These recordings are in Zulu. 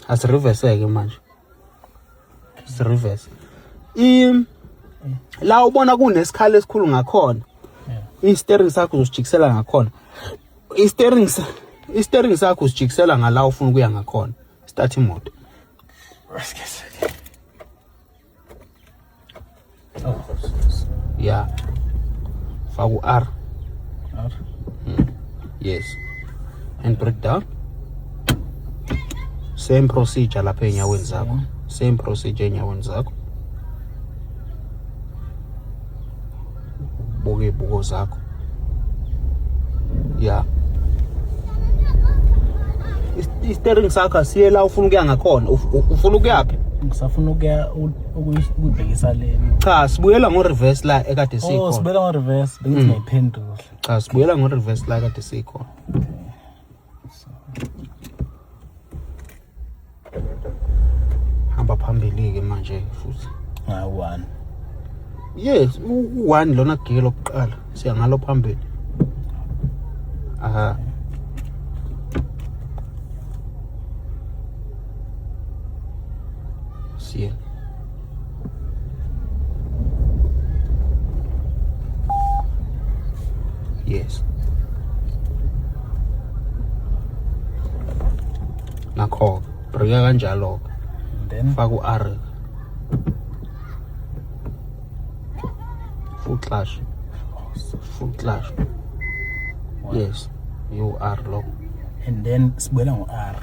Asireverse ke manje. Sireverse. La ubona kunesikhala esikhulu ngakhona. I-steering sakho uzojikisela ngakhona. I-steering sakho uzojikisela ngala ufuna ukuya ngakhona. Start imoto. Yeah. Faku R. Yes. And break down. Same procedure lapha enyaweni zakho. Same procedure enyaweni zakho. Buke ibuko zakho. Yeah. I-steering sakho asiye la ufuna ukuya ngakhona. Ufuna ukuyaphi? Ngisafuna ukubhekisa le. Cha, sibuyela ngo-reverse la ekade sikhona. Sibuyela ngo-reverse, bengithi ngiyiphendula. Cha, sibuyela ngo-reverse la ekade sikhona. Hamba phambili ke manje futhi. Nga-1. Yes, u-1 lona gigi lokuqala. Siya ngalo phambili. Aha. Siya. Yes. Nakho, brika kanjalo. Then Faku R. Full clutch. Full clutch. Yes. You are low. And then sibuyela ngo-R.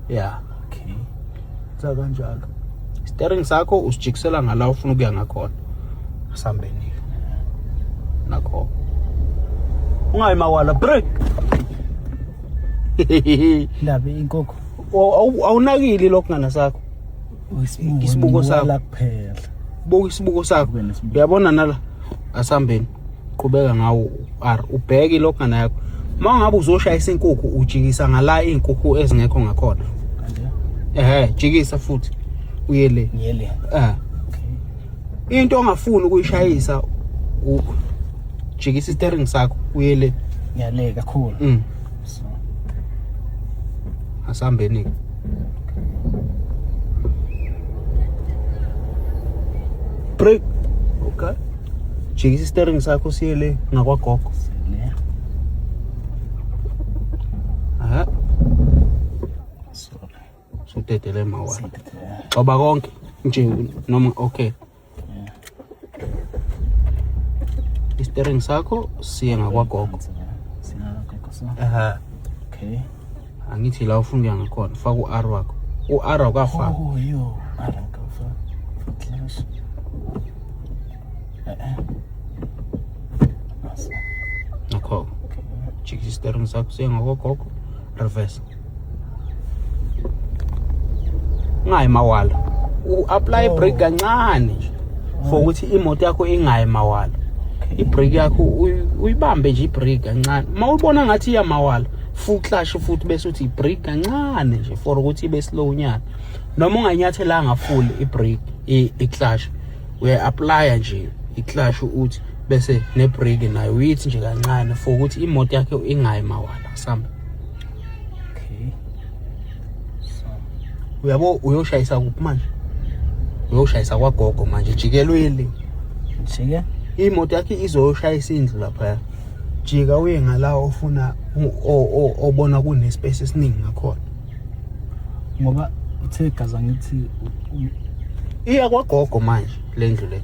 Yeah. Okay. Sa kanjalo. Steering sakho usijikisela ngala ufuna ukuya ngakhona. Asambeni. Nakho. Ungayimawala break. Ndabe inkokho. Awunakili lokho ngana sakho. Isibuko sakho kuphela. Buka isibuko sakho. Uyabona nala asambeni. Qhubeka ngawo R. Ubheke lokho ngana yakho. Mangabe uzoshayisa inkukhu ujikisa ngala inkukhu ezingekho ngakhona. Jikisa futhi. Uyele. Ngiyele. Into ongafuni ukuyishayisa jikisa steering sakho uyele. Ngiyale kakhulu. So asambeni. Break. Okay. Jikisa steering sakho siyele ngakwagogo. le. Aha. Sorry. Suthetele mawala. Xoba konke nje noma okay. Steering sakho siye ngakwagogo. Singakagogo so. Aha. Okay. Angithi la ufuna ukuya ngakhona faka u-R wakho. U-R akafaka. Oh yo, arakafa. Flash. Nakho. Jikisa steering sakho siye ngakwagogo. Reverse. Ngayi mawala. U-apply brake kancane nje. For ukuthi imoto yakho ingayi mawala. I-brake yakho uyibambe nje i-brake kancane. Mawubona ngathi iya mawala, full clutch futhi bese uthi i-brake kancane nje for ukuthi ibe slow nyana. Noma unganyathelanga full i-brake, i-clutch, uya-apply nje i-clutch uthi bese ne-brake nayo uyithi nje kancane for ukuthi imoto yakho ingayi mawala samba. Okay. So Uyabo uyoshayisa kuphi manje? Uyoshayisa kwagogo manje jikelwele. Jike? Imoto yakho izoshayisa indlu lapha. Jika uye ngala ofuna obona kune space esiningi ngakhona. Ngoba uthe gaza ngithi Iya kwagogo manje le ndlu le.